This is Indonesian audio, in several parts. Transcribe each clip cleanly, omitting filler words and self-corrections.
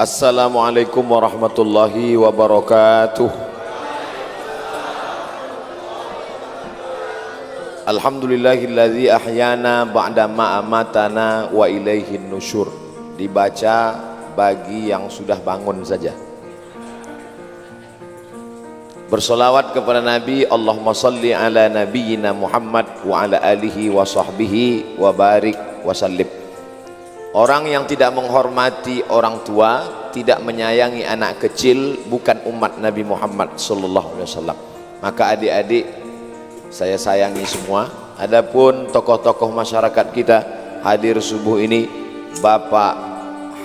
Assalamualaikum warahmatullahi wabarakatuh. Alhamdulillahilladzi ahyana ba'da ma amatana wa ilaihin nusyur. Dibaca bagi yang sudah bangun saja. Bersolawat kepada Nabi. Allahumma salli ala nabiyyina Muhammad wa ala alihi wa sahbihi wa barik wa sallim. Orang yang tidak menghormati orang tua, tidak menyayangi anak kecil, bukan umat Nabi Muhammad sallallahu alaihi wasallam. Maka adik-adik saya sayangi semua. Adapun tokoh-tokoh masyarakat kita hadir subuh ini, Bapak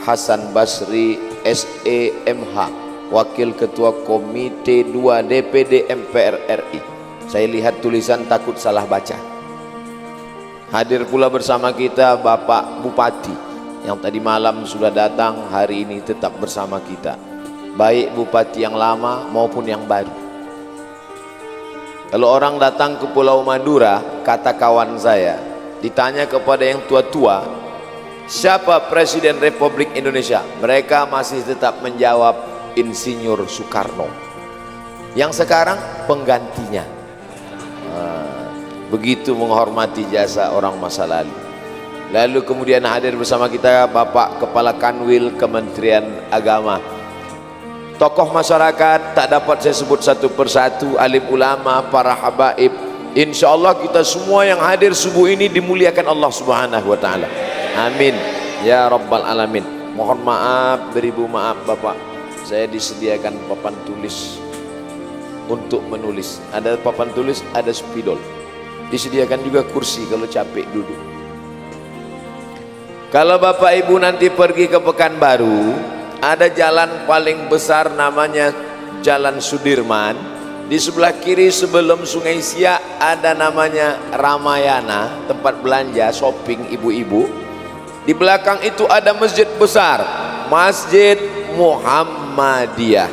Hasan Basri SEMH, Wakil Ketua Komite 2 DPD MPR RI. Saya lihat tulisan takut salah baca. Hadir pula bersama kita Bapak Bupati yang tadi malam sudah datang, hari ini tetap bersama kita, baik bupati yang lama maupun yang baru. Kalau orang datang ke Pulau Madura, kata kawan saya, ditanya kepada yang tua-tua, siapa Presiden Republik Indonesia? Mereka masih tetap menjawab Insinyur Soekarno. Yang sekarang penggantinya. Begitu menghormati jasa orang masa lalu. Lalu kemudian hadir bersama kita Bapak Kepala Kanwil Kementerian Agama. Tokoh masyarakat tak dapat saya sebut satu persatu, alim ulama, para habaib. Insya Allah kita semua yang hadir subuh ini dimuliakan Allah Subhanahu wa ta'ala. Amin ya rabbal alamin. Mohon maaf, beribu maaf Bapak, saya disediakan papan tulis untuk menulis. Ada papan tulis, ada spidol. Disediakan juga kursi kalau capek duduk. Kalau Bapak Ibu nanti pergi ke Pekanbaru, ada jalan paling besar namanya Jalan Sudirman. Di sebelah kiri sebelum Sungai Siak ada namanya Ramayana, tempat belanja shopping ibu-ibu. Di belakang itu ada masjid besar, Masjid Muhammadiyah.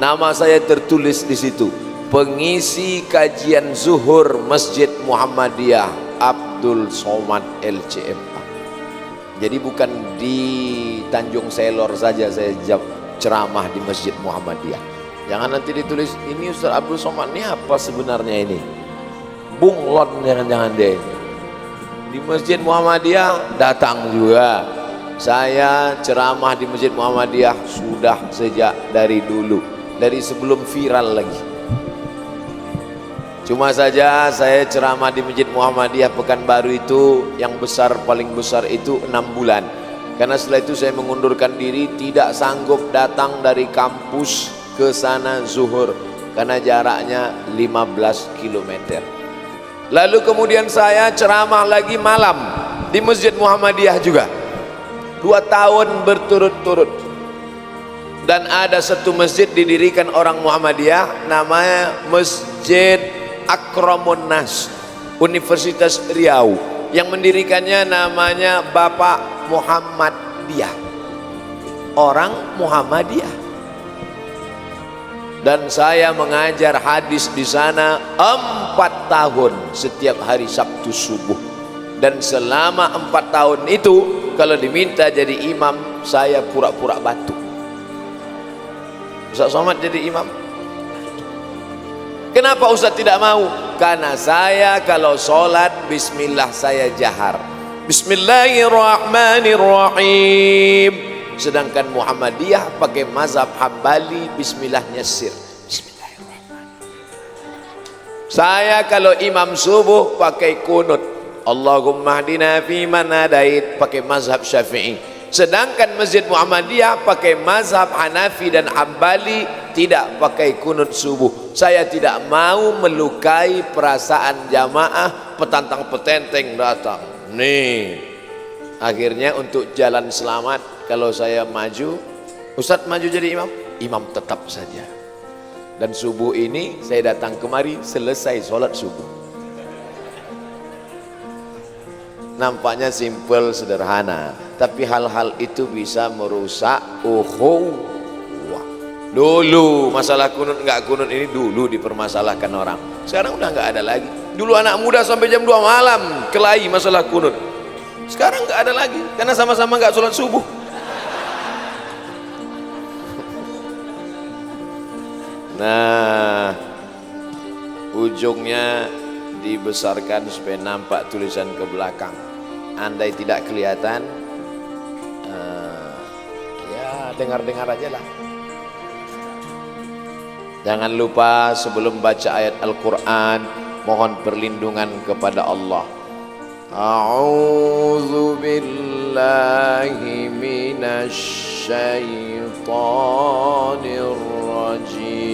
Nama saya tertulis di situ, pengisi kajian zuhur Masjid Muhammadiyah Abdul Somad LCMA. Jadi bukan di Tanjung Selor saja saya ceramah di Masjid Muhammadiyah. Jangan nanti ditulis ini Ustaz Abdul Somad ini apa sebenarnya ini? Bunglon jangan-jangan deh. Di Masjid Muhammadiyah datang juga. Saya ceramah di Masjid Muhammadiyah sudah sejak dari dulu, dari sebelum viral lagi. Cuma saja saya ceramah di Masjid Muhammadiyah Pekanbaru itu yang besar, paling besar itu 6 bulan. Karena setelah itu saya mengundurkan diri, tidak sanggup datang dari kampus ke sana zuhur karena jaraknya 15 km. Lalu kemudian saya ceramah lagi malam di Masjid Muhammadiyah juga 2 tahun berturut-turut. Dan ada satu masjid didirikan orang Muhammadiyah namanya Masjid Akramun Nas, Universitas Riau. Yang mendirikannya namanya Bapak Muhammadiyah, orang Muhammadiyah. Dan saya mengajar hadis di sana 4 tahun setiap hari Sabtu subuh. Dan selama 4 tahun itu kalau diminta jadi imam, saya pura-pura batuk. Ustaz Somad jadi imam. Kenapa Ustaz tidak mau? Karena saya kalau sholat bismillah saya jahar, Bismillahirrahmanirrahim. Sedangkan Muhammadiyah pakai mazhab Hambali, bismillahnya sir, Bismillahirrahmanirrahim. Saya kalau imam subuh pakai kunut, Allahumma hdina fiman hadait, pakai mazhab Syafi'i. Sedangkan Masjid Muhammadiyah pakai mazhab Hanafi dan Hambali, tidak pakai kunut subuh. Saya tidak mau melukai perasaan jamaah, petantang petenteng datang. Nih, akhirnya untuk jalan selamat, kalau saya maju, Ustadz maju jadi imam, imam tetap saja. Dan subuh ini saya datang kemari selesai sholat subuh. Nampaknya simpel, sederhana, tapi hal-hal itu bisa merusak ukhuwah. Dulu masalah kunut nggak kunut ini dulu dipermasalahkan orang. Sekarang udah nggak ada lagi. Dulu anak muda sampai jam 2 malam kelahi masalah kunut. Sekarang nggak ada lagi karena sama-sama nggak sholat subuh. Nah, ujungnya dibesarkan supaya nampak tulisan ke belakang. Andai tidak kelihatan, ya dengar-dengar aja lah. Jangan lupa sebelum baca ayat Al-Quran, mohon perlindungan kepada Allah. A'udzu billahi minasyaitonir rajim.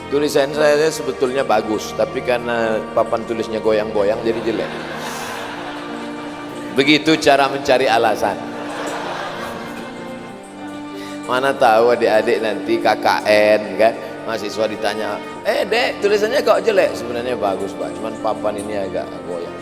Tulisan saya sebetulnya bagus, tapi karena papan tulisnya goyang-goyang jadi jelek. Begitu cara mencari alasan. Mana tahu adik-adik nanti KKN kan, mahasiswa ditanya, dek tulisannya kok jelek? Sebenarnya bagus Pak, cuman papan ini agak goyang.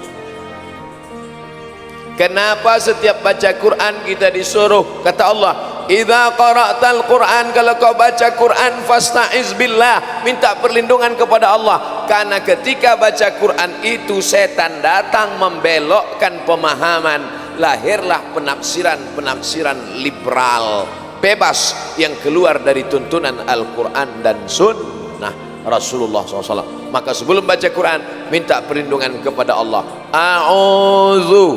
Kenapa setiap baca Quran kita disuruh, kata Allah, idza qara'tal Quran, kalau kau baca Quran fasta'iz billah, minta perlindungan kepada Allah. Karena ketika baca Quran itu setan datang membelokkan pemahaman, lahirlah penafsiran liberal bebas yang keluar dari tuntunan Al-Quran dan Sunnah Rasulullah SAW. Maka sebelum baca Quran, minta perlindungan kepada Allah. A'udzu,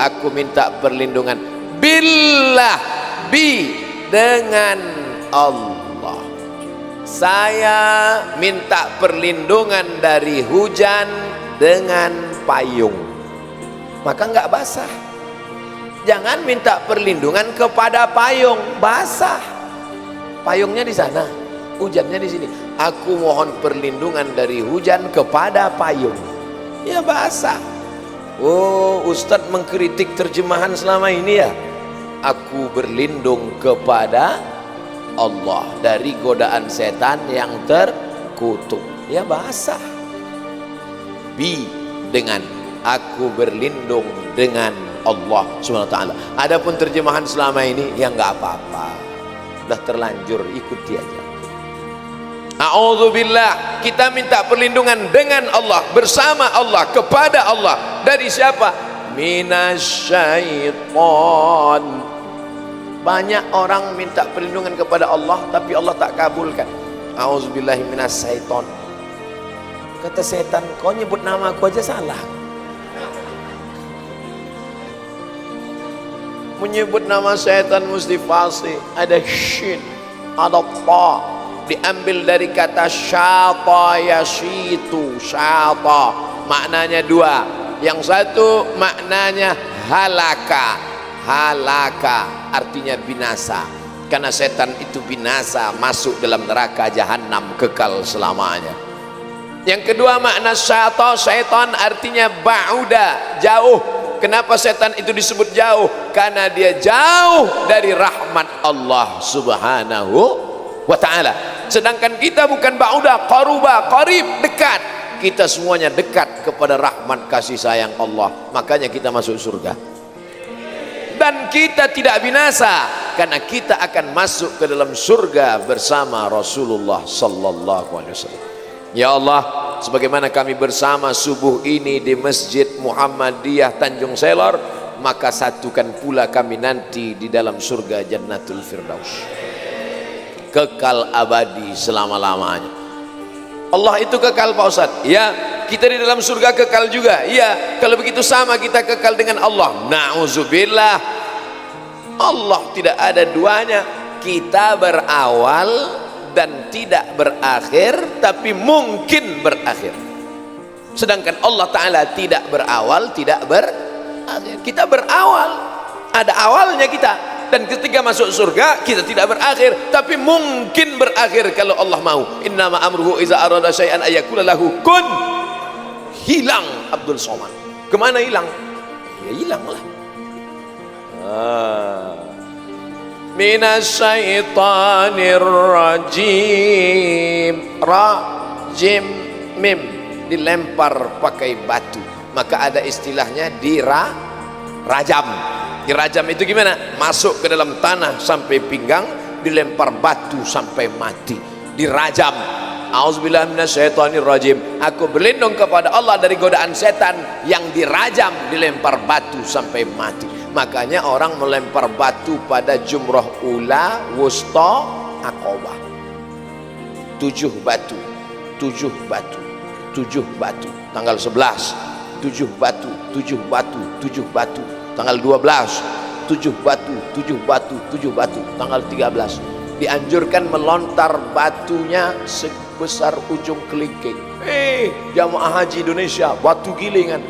aku minta perlindungan, billah, dengan Allah. Saya minta perlindungan dari hujan dengan payung, maka enggak basah. Jangan minta perlindungan kepada payung, basah. Payungnya di sana, hujannya di sini. Aku mohon perlindungan dari hujan kepada payung, ya basah. Oh, Ustadz mengkritik terjemahan selama ini ya. Aku berlindung kepada Allah dari godaan setan yang terkutuk, ya basah. Dengan aku berlindung dengan Allah Subhanahu wa taala. Adapun terjemahan selama ini ya enggak apa-apa. Udah terlanjur, ikuti aja. A'udzubillah, kita minta perlindungan dengan Allah, bersama Allah, kepada Allah. Dari siapa? Minasyaiton. Banyak orang minta perlindungan kepada Allah tapi Allah tak kabulkan. A'udzubillahi minasyaiton. Kata setan, kau nyebut nama aku aja salah. Menyebut nama setan mesti fasih. Ada shin, ada ta, diambil dari kata syata yashitu. Syata maknanya dua, yang satu maknanya halaka. Halaka artinya binasa, karena setan itu binasa, masuk dalam neraka jahanam kekal selamanya. Yang kedua makna syata, syaitan artinya ba'uda, jauh. Kenapa setan itu disebut jauh? Karena dia jauh dari rahmat Allah Subhanahu wa ta'ala. Sedangkan kita bukan ba'uda, qaruba, qarib, dekat. Kita semuanya dekat kepada rahmat kasih sayang Allah. Makanya kita masuk surga. Dan kita tidak binasa, karena kita akan masuk ke dalam surga bersama Rasulullah sallallahu alaihi wasallam. Ya Allah, sebagaimana kami bersama subuh ini di Masjid Muhammadiyah Tanjung Selor, maka satukan pula kami nanti di dalam surga Jannatul Firdaus, kekal abadi selama-lamanya. Allah itu kekal Pak Ustadz, ya. Kita di dalam surga kekal juga, ya. Kalau begitu sama kita kekal dengan Allah. Na'udzubillah, Allah tidak ada duanya. Kita berawal dan tidak berakhir, tapi mungkin berakhir. Sedangkan Allah Ta'ala tidak berawal, tidak berakhir. Kita berawal, ada awalnya kita. Dan ketika masuk surga, kita tidak berakhir, tapi mungkin berakhir kalau Allah mau. Innama amruhu iza arada syai'an ayyakula lahu kun. Hilang Abdul Somad. Kemana hilang? Ya hilanglah. Minasyaitonir rajim. Rajim, mim, dilempar pakai batu. Maka ada istilahnya dirajam. Dirajam itu gimana? Masuk ke dalam tanah sampai pinggang, dilempar batu sampai mati. Dirajam. Auzubillahi minasyaitonir rajim. Aku berlindung kepada Allah dari godaan setan yang dirajam, dilempar batu sampai mati. Makanya orang melempar batu pada jumrah ula, wusta, aqobah. 7 batu, 7 batu, 7 batu. Tanggal 11, 7 batu, 7 batu, 7 batu. Tanggal 12, 7 batu, 7 batu, 7 batu. Tanggal 13, dianjurkan melontar batunya sebesar ujung kelingking. Jamaah haji Indonesia, batu gilingan.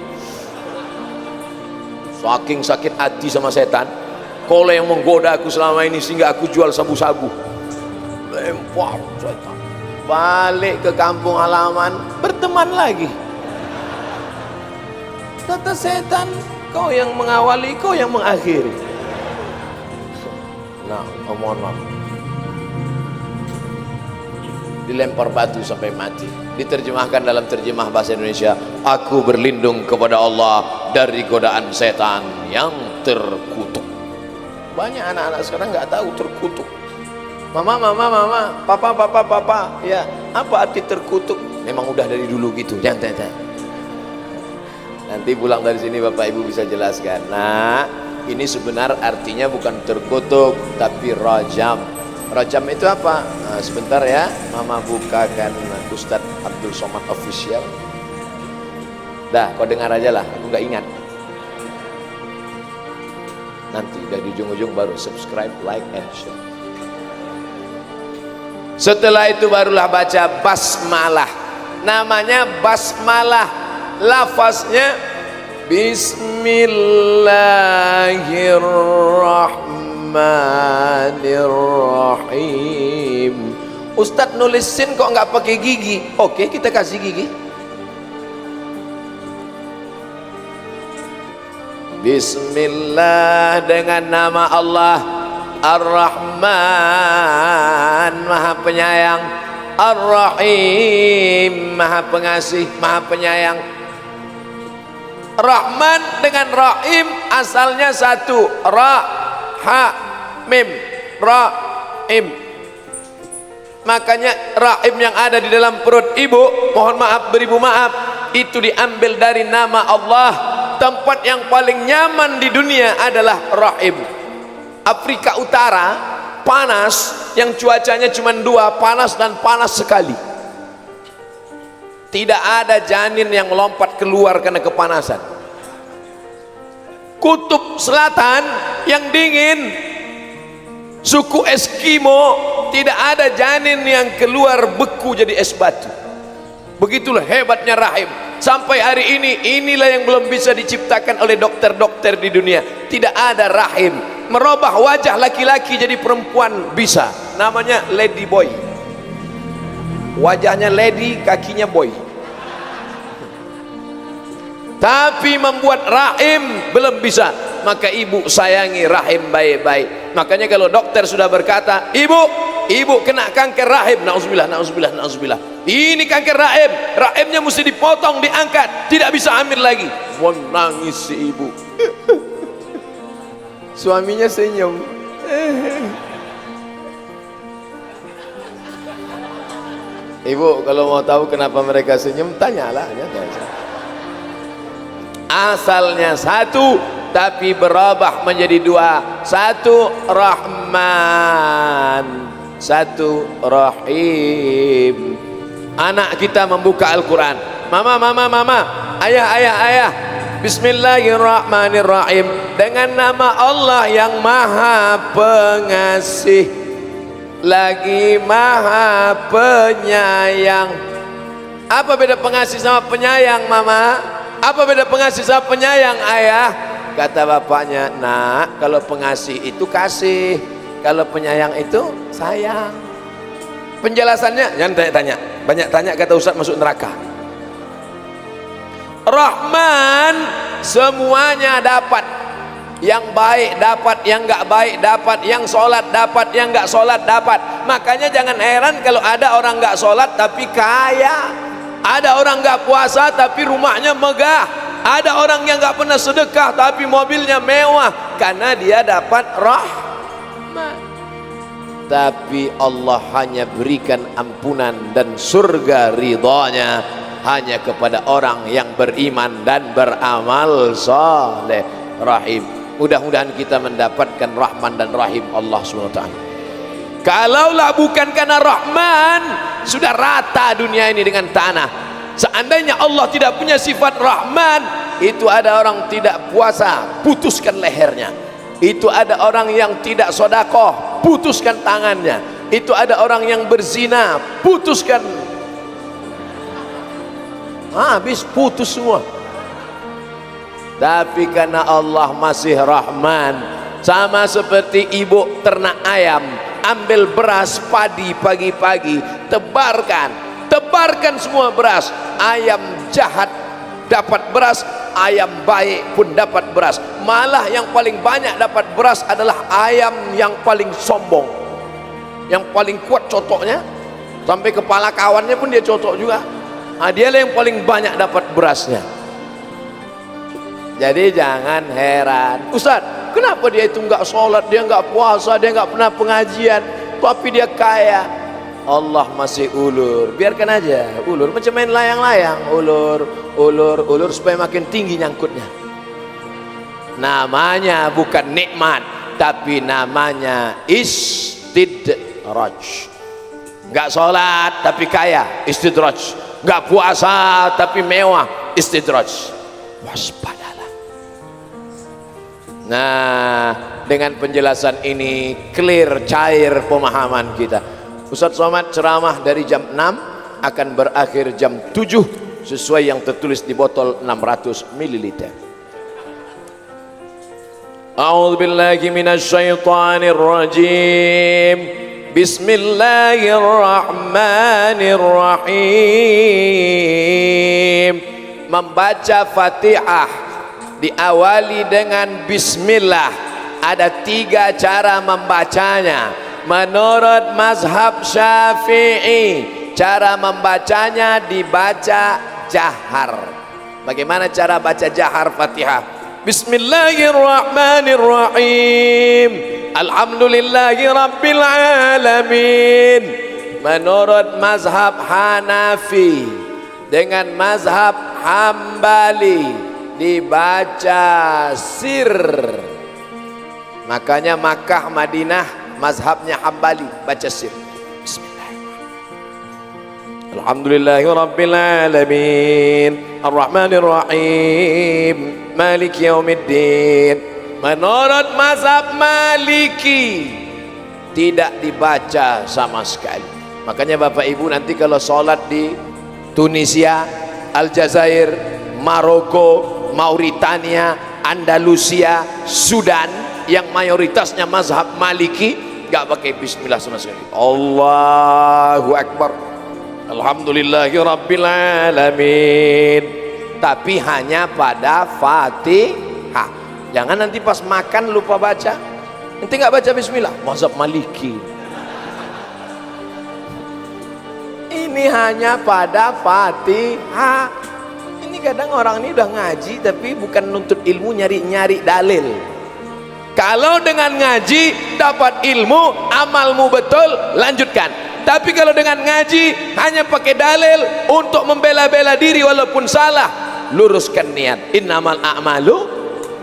Saking sakit hati sama setan, kalau yang menggoda aku selama ini sehingga aku jual sabu-sabu, lempar setan. Balik ke kampung halaman, berteman lagi. Kata setan, kau yang mengawali, kau yang mengakhiri. Nah, mohon maaf. Dilempar batu sampai mati. Diterjemahkan dalam terjemah bahasa Indonesia, aku berlindung kepada Allah dari godaan setan yang terkutuk. Banyak anak-anak sekarang nggak tahu terkutuk. Mama, papa, ya, apa arti terkutuk? Memang udah dari dulu gitu, jangan tanya. Nanti pulang dari sini Bapak Ibu bisa jelaskan. Nah, ini sebenar artinya bukan terkutuk, tapi rajam. Rajam itu apa? Nah, sebentar ya, Mama bukakan Ustadz Abdul Somad Official. Dah, kau dengar aja lah, aku nggak ingat. Nanti udah di ujung-ujung baru subscribe, like, and share. Setelah itu barulah baca basmalah. Namanya basmalah, lafaznya Bismillahirrahmanirrahim. Ustadz nulisin kok nggak pakai gigi? Oke, kita kasih gigi. Bismillah, dengan nama Allah Ar-Rahman, Maha Penyayang, Ar-Rahim, Maha Pengasih, Maha Penyayang. Rahman dengan Rahim asalnya satu, Ra, Ha, Mim, Rahim. Makanya Rahim yang ada di dalam perut ibu, mohon maaf beribu maaf, itu diambil dari nama Allah. Tempat yang paling nyaman di dunia adalah Rahim. Afrika Utara panas, yang cuacanya cuma dua, panas dan panas sekali. Tidak ada janin yang melompat keluar karena kepanasan. Kutub Selatan yang dingin, suku Eskimo, tidak ada janin yang keluar beku jadi es batu. Begitulah hebatnya rahim. Sampai hari ini, inilah yang belum bisa diciptakan oleh dokter-dokter di dunia. Tidak ada rahim. Merubah wajah laki-laki jadi perempuan bisa. Namanya lady boy. Wajahnya lady, kakinya boy. Tapi membuat rahim belum bisa. Maka ibu sayangi rahim baik-baik. Makanya kalau dokter sudah berkata, ibu kena kanker rahim, nauzubillah, nauzubillah, nauzubillah. Ini kanker rahim, rahimnya mesti dipotong, diangkat, tidak bisa hamil lagi. Menangis si ibu. Suaminya senyum. Ibu kalau mau tahu kenapa mereka senyum, tanyalah. Asalnya satu, tapi berubah menjadi dua. Satu Rahman, satu Rahim. Anak kita membuka Al-Quran, mama, ayah, Bismillahirrahmanirrahim, dengan nama Allah yang Maha Pengasih lagi Maha Penyayang. Apa beda pengasih sama penyayang, mama? Apa beda pengasih sama penyayang, ayah? Kata bapaknya, nak, kalau pengasih itu kasih, kalau penyayang itu sayang. Penjelasannya jangan tanya-tanya, banyak tanya kata Ustaz masuk neraka. Rahman semuanya dapat, yang baik dapat, yang enggak baik dapat, yang sholat dapat, yang enggak sholat dapat. Makanya jangan heran kalau ada orang enggak sholat tapi kaya, ada orang enggak puasa tapi rumahnya megah, ada orang yang enggak pernah sedekah tapi mobilnya mewah, karena dia dapat rahmat. Tapi Allah hanya berikan ampunan dan surga ridhanya hanya kepada orang yang beriman dan beramal saleh. Rahim. Mudah-mudahan kita mendapatkan Rahman dan Rahim Allah SWT. Kalaulah bukan karena Rahman, sudah rata dunia ini dengan tanah. Seandainya Allah tidak punya sifat Rahman, itu ada orang tidak puasa, putuskan lehernya. Itu ada orang yang tidak sodakoh, putuskan tangannya. Itu ada orang yang berzina, putuskan, habis putus semua. Tapi karena Allah masih Rahman, sama seperti ibu ternak ayam, ambil beras padi pagi-pagi, tebarkan semua beras. Ayam jahat dapat beras, ayam baik pun dapat beras. Malah yang paling banyak dapat beras adalah ayam yang paling sombong, yang paling kuat cotoknya, sampai kepala kawannya pun dia cotok juga. Dialah yang paling banyak dapat berasnya. Jadi jangan heran, Ustaz, kenapa dia itu enggak sholat, dia enggak puasa, dia enggak pernah pengajian, tapi dia kaya? Allah masih ulur, biarkan aja ulur, macam main layang-layang, ulur supaya makin tinggi nyangkutnya. Namanya bukan nikmat, tapi namanya istidraj. Enggak sholat tapi kaya, istidraj. Enggak puasa tapi mewah, istidraj. Waspadalah. Nah, dengan penjelasan ini clear, cair pemahaman kita. Ustaz Somad ceramah dari jam 6 akan berakhir jam 7 sesuai yang tertulis di botol 600 ml. A'udzu billahi minasyaitonir rajim. Bismillahirrahmanirrahim. Membaca Fatihah diawali dengan bismillah. Ada 3 cara membacanya. Menurut mazhab Syafi'i, cara membacanya dibaca jahar. Bagaimana cara baca jahar Fatihah? Bismillahirrahmanirrahim. Alhamdulillahi rabbil alamin. Menurut mazhab Hanafi dengan mazhab Hambali dibaca sir. Makanya Makkah, Madinah mazhabnya Hambali baca sir. Bismillahirrahmanirrahim. Alhamdulillahi rabbil alamin. Arrahmanirrahim. Maliki yaumiddin. Menurut mazhab Maliki tidak dibaca sama sekali. Makanya Bapak Ibu nanti kalau sholat di Tunisia, Aljazair, Maroko, Mauritania, Andalusia, Sudan yang mayoritasnya mazhab Maliki, gak pakai bismillah sama sekali. Allahu Akbar, alhamdulillahi rabbil alamin. Tapi hanya pada Fatihah. Jangan nanti pas makan lupa baca, nanti gak baca bismillah. Mazhab Maliki ini hanya pada Fatihah. Ini kadang orang ini udah ngaji tapi bukan nuntut ilmu, nyari-nyari dalil. Kalau dengan ngaji dapat ilmu, amalmu betul, lanjutkan. Tapi kalau dengan ngaji hanya pakai dalil untuk membela-bela diri walaupun salah, luruskan niat. Innamal a'malu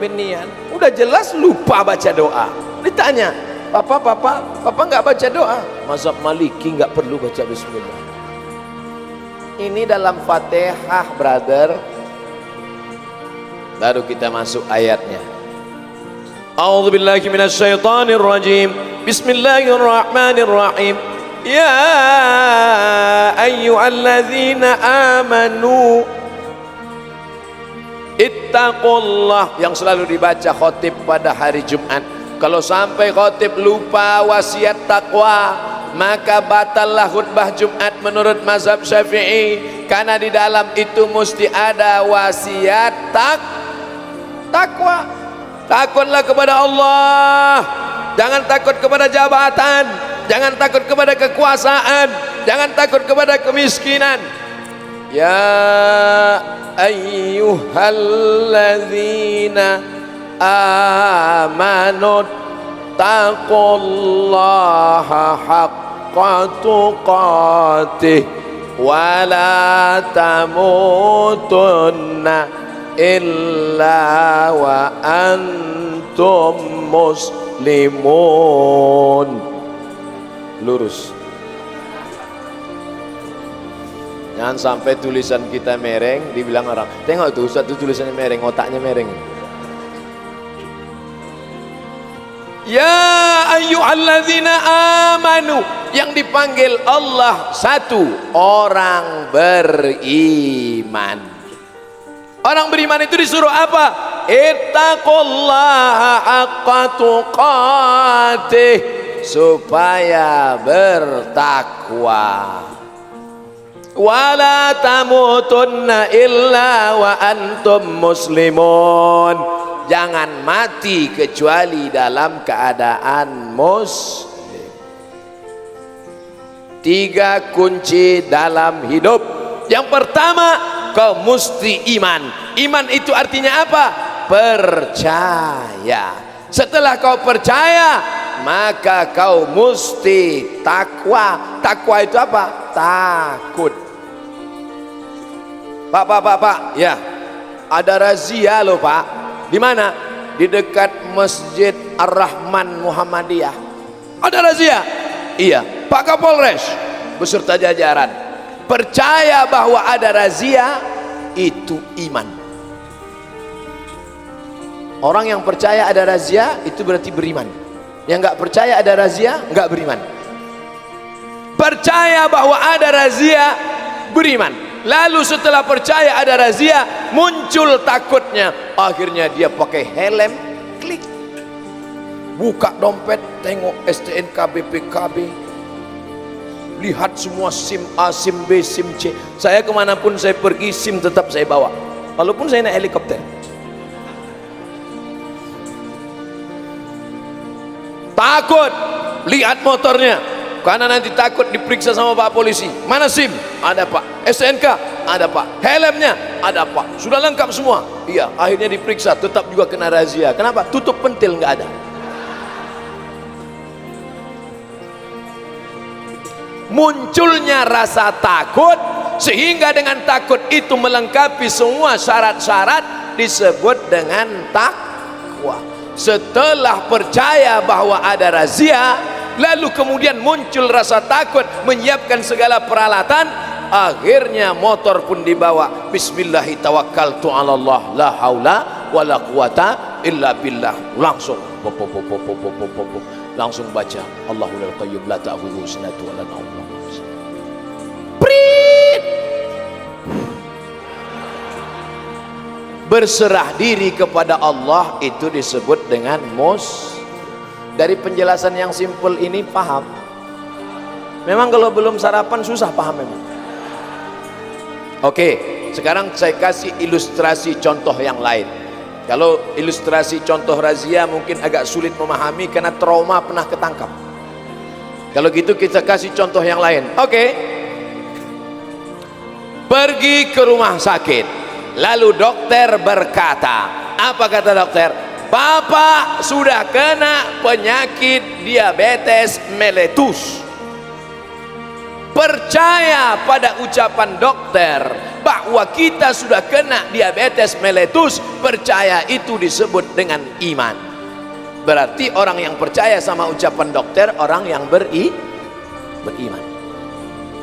binniyat. Udah jelas lupa baca doa. Ditanya, Papa nggak baca doa? Mazhab Maliki nggak perlu baca bismillah. Ini dalam Fatihah, brother. Baru kita masuk ayatnya. A'udzu billahi minasyaitonir rajim. Bismillahirrahmanirrahim. Ya ayyuhalladzina amanu ittaqullah, yang selalu dibaca khotib pada hari Jumat. Kalau sampai khotib lupa wasiat takwa, maka batallah khutbah Jumat menurut mazhab Syafi'i, karena di dalam itu mesti ada wasiat takwa. Takutlah kepada Allah, jangan takut kepada jabatan, jangan takut kepada kekuasaan, jangan takut kepada kemiskinan. Ya ayyuhalladzina amanu taqullaha haqqa tuqatih wa la tamutunna illa wa antum muslimun. lurus. Jangan sampai tulisan kita mereng, dibilang orang, tengok tuh Ustaz tuh tulisannya mereng, otaknya mereng. Ya ayyuhalladzina amanu, yang dipanggil Allah satu, orang beriman. Orang beriman itu disuruh apa? Ittaqullaha haqqa tuqatih, supaya bertakwa. Wala tamutunna illa wa antum muslimun, jangan mati kecuali dalam keadaan muslim. 3 kunci dalam hidup. Yang pertama, kau mesti iman. Iman itu artinya apa? Percaya. Setelah kau percaya, maka kau mesti takwa. Takwa itu apa? Takut. Pak, ya, ada razia loh Pak. Di mana? Di dekat Masjid Ar-Rahman Muhammadiyah. Ada razia? Iya. Pak Kapolres beserta jajaran percaya bahwa ada razia, itu iman. Orang yang percaya ada razia itu berarti beriman. Yang nggak percaya ada razia nggak beriman. Percaya bahwa ada razia, beriman. Lalu setelah percaya ada razia, muncul takutnya. Akhirnya dia pakai helm, klik, buka dompet, tengok STNK, BPKB, lihat semua SIM A, SIM B, SIM C. Saya kemanapun saya pergi, SIM tetap saya bawa, walaupun saya naik helikopter. Takut, lihat motornya, karena nanti takut diperiksa sama Pak Polisi. Mana SIM? Ada Pak. STNK? Ada Pak. Helmnya? Ada Pak. Sudah lengkap semua? Iya. Akhirnya diperiksa, tetap juga kena razia. Kenapa? Tutup pentil nggak ada. Munculnya rasa takut, sehingga dengan takut itu melengkapi semua syarat-syarat, disebut dengan takwa. Setelah percaya bahwa ada razia, lalu kemudian muncul rasa takut, menyiapkan segala peralatan, akhirnya motor pun dibawa. Bismillahi tawakkaltu ala Allah, la haula wala quwata illa billah. Langsung langsung baca Allahul qayyum la ta'khudhuhu sinatun wa la nawm. Prit, berserah diri kepada Allah, itu disebut dengan Dari penjelasan yang simpel ini paham? Memang kalau belum sarapan susah paham memang. Oke, sekarang saya kasih ilustrasi contoh yang lain. Kalau ilustrasi contoh razia mungkin agak sulit memahami karena trauma pernah ketangkap. Kalau gitu kita kasih contoh yang lain. Oke. Pergi ke rumah sakit, lalu dokter berkata, apa kata dokter? Bapak sudah kena penyakit diabetes meletus. Percaya pada ucapan dokter bahwa kita sudah kena diabetes meletus, percaya itu disebut dengan iman. Berarti orang yang percaya sama ucapan dokter, orang yang beriman.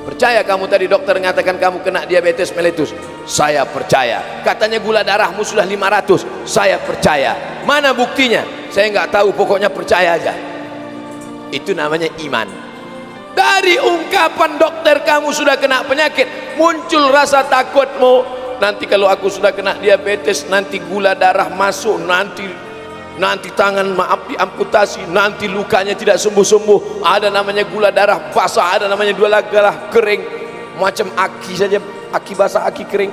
Percaya kamu tadi dokter mengatakan kamu kena diabetes meletus? Saya percaya. Katanya gula darahmu sudah 500, saya percaya. Mana buktinya? Saya nggak tahu, pokoknya percaya aja. Itu namanya iman. Dari ungkapan dokter kamu sudah kena penyakit, muncul rasa takutmu. Nanti kalau aku sudah kena diabetes, nanti gula darah masuk, nanti tangan maaf diamputasi, nanti lukanya tidak sembuh-sembuh. Ada namanya gula darah basah, ada namanya gula darah kering, macam aki saja, aki basah, aki kering.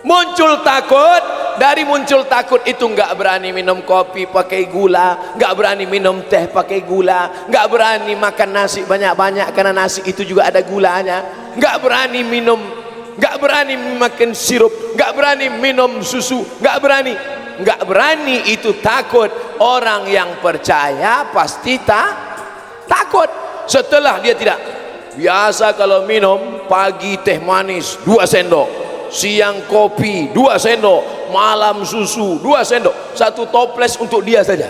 Muncul takut. Dari muncul takut itu nggak berani minum kopi pakai gula, nggak berani minum teh pakai gula, nggak berani makan nasi banyak-banyak karena nasi itu juga ada gulanya, nggak berani makan sirup, nggak berani minum susu, nggak berani. Itu takut. Orang yang percaya pasti takut. Setelah dia tidak biasa, kalau minum pagi teh manis 2 sendok, siang kopi 2 sendok, malam susu 2 sendok, 1 toples untuk dia saja,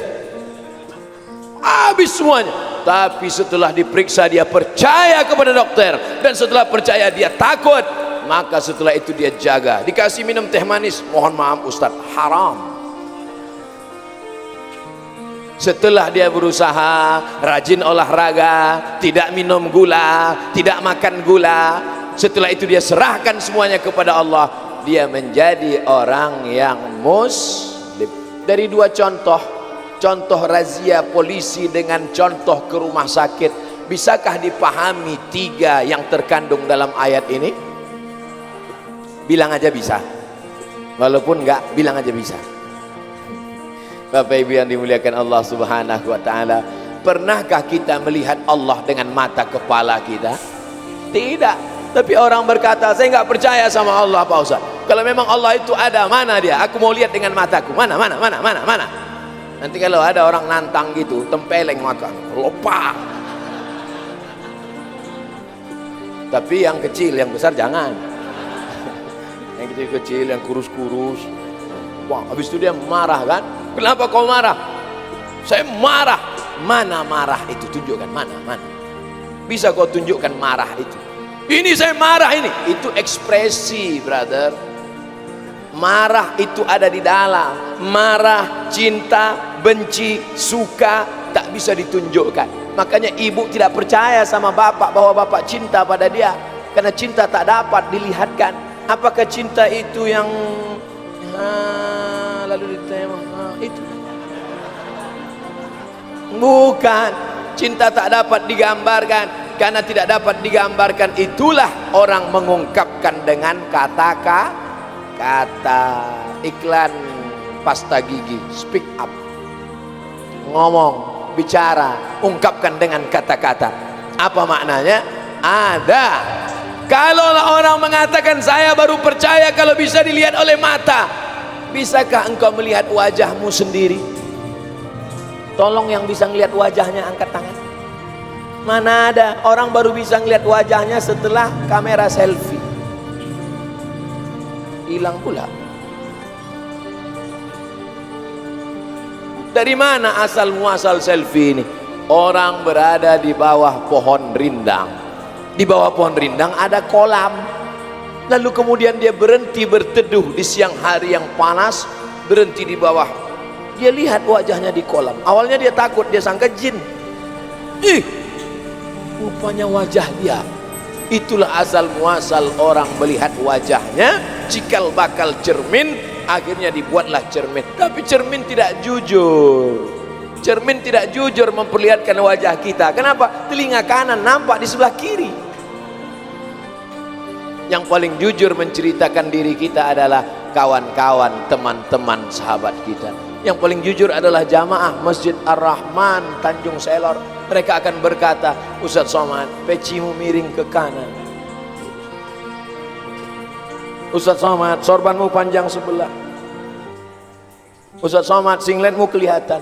habis semuanya. tapi setelah diperiksa dia percaya kepada dokter, dan setelah percaya dia takut, maka setelah itu dia jaga. Dikasih minum teh manis, mohon maaf Ustaz, haram. Setelah dia berusaha rajin olahraga, tidak minum gula, tidak makan gula, setelah itu dia serahkan semuanya kepada Allah, dia menjadi orang yang muslim. Dari dua contoh razia polisi dengan contoh ke rumah sakit, bisakah dipahami tiga yang terkandung dalam ayat ini? Bilang aja bisa, walaupun enggak, bilang aja bisa. Bapak Ibu yang dimuliakan Allah Subhanahu wa ta'ala, pernahkah kita melihat Allah dengan mata kepala kita? Tidak. Tapi orang berkata, saya nggak percaya sama Allah Pak Ustaz. Kalau memang Allah itu ada, mana dia? Aku mau lihat dengan mataku. Mana? Nanti kalau ada orang nantang gitu, tempeleng makan, lupa. Tapi yang kecil, yang besar jangan. Yang kecil-kecil, yang kurus-kurus. Wah, habis itu dia marah kan? Kenapa kau marah? Saya marah. Mana marah itu? Tunjukkan mana? Bisa kau tunjukkan marah itu? Ini saya marah ini. Itu ekspresi, brother. Marah itu ada di dalam. Marah, cinta, benci, suka tak bisa ditunjukkan. Makanya ibu tidak percaya sama bapak bahwa bapak cinta pada dia, karena cinta tak dapat dilihatkan. Apakah cinta itu yang lalu ditanya itu? Bukan. Cinta tak dapat digambarkan. Karena tidak dapat digambarkan, itulah orang mengungkapkan dengan kata iklan pasta gigi, speak up, ngomong, bicara, ungkapkan dengan kata-kata. Apa maknanya? Ada. Kalau orang mengatakan saya baru percaya kalau bisa dilihat oleh mata, bisakah engkau melihat wajahmu sendiri? Tolong yang bisa melihat wajahnya angkat tangan. Mana ada, orang baru bisa ngeliat wajahnya setelah kamera selfie. Hilang pula. Dari mana asal muasal selfie ini? Orang berada di bawah pohon rindang. Di bawah pohon rindang ada kolam. Lalu kemudian dia berhenti berteduh di siang hari yang panas, berhenti di bawah. Dia lihat wajahnya di kolam. Awalnya dia takut, dia sangka jin. Rupanya wajah dia. Itulah asal muasal orang melihat wajahnya. Cikal bakal cermin, akhirnya dibuatlah cermin. Tapi cermin tidak jujur. Cermin tidak jujur memperlihatkan wajah kita. Kenapa? Telinga kanan nampak di sebelah kiri. Yang paling jujur menceritakan diri kita adalah kawan-kawan, teman-teman, sahabat kita. Yang paling jujur adalah jamaah Masjid Ar-Rahman Tanjung Selor. Mereka akan berkata, Ustaz Somad, pecimu miring ke kanan. Ustaz Somad, sorbanmu panjang sebelah. Ustaz Somad, singletmu kelihatan.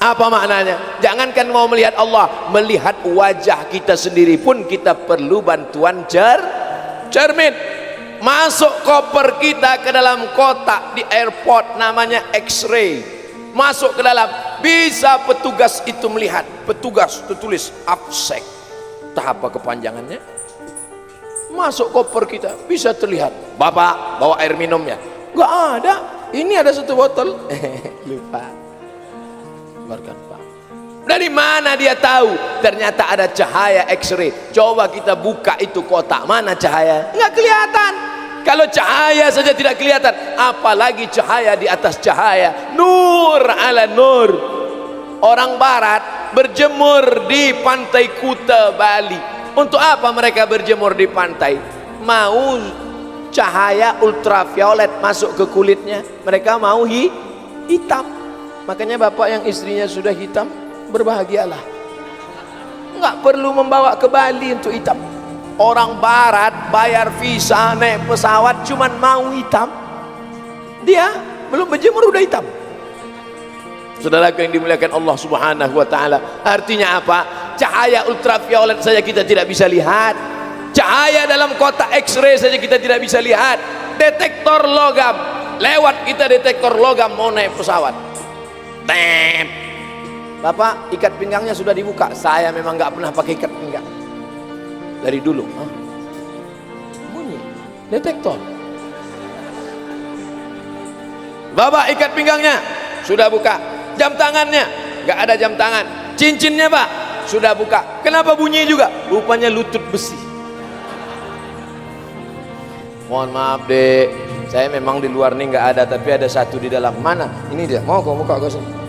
Apa maknanya? Jangankan mau melihat Allah, melihat wajah kita sendiri pun kita perlu bantuan cermin. Masuk koper kita ke dalam kotak di airport namanya X-ray. Masuk ke dalam, bisa petugas itu melihat. Petugas tertulis absek. Entah apa kepanjangannya. Masuk koper kita, bisa terlihat. Bapak bawa air minumnya. Enggak ada. Ini ada satu botol. Lupa. Keluarkan Pak. Dari mana dia tahu? Ternyata ada cahaya X-ray. Coba kita buka itu kotak, mana cahaya? Nggak kelihatan. Kalau cahaya saja tidak kelihatan, apalagi cahaya di atas cahaya. Nur ala nur. Orang barat berjemur di pantai Kuta, Bali. Untuk apa mereka berjemur di pantai? Mau cahaya ultraviolet masuk ke kulitnya. Mereka mau hitam. Makanya bapak yang istrinya sudah hitam, berbahagialah. Nggak perlu membawa ke Bali untuk hitam. Orang barat bayar visa naik pesawat cuman mau hitam. Dia belum berjemur udah hitam. Saudaraku yang dimuliakan Allah Subhanahu wa taala, artinya apa? Cahaya ultraviolet saja kita tidak bisa lihat. Cahaya dalam kotak X-ray saja kita tidak bisa lihat. Detektor logam, lewat kita detektor logam mau naik pesawat. Tep. Bapak, ikat pinggangnya sudah dibuka. Saya memang nggak pernah pakai ikat pinggang dari dulu. Bunyi detektor. Bapak, ikat pinggangnya sudah buka. Jam tangannya nggak ada jam tangan. Cincinnya Pak sudah buka. Kenapa bunyi juga? Rupanya lutut besi. Mohon maaf dek, saya memang di luar nih nggak ada, tapi ada satu di dalam. Mana? Ini dia. Mau kau buka kau sini.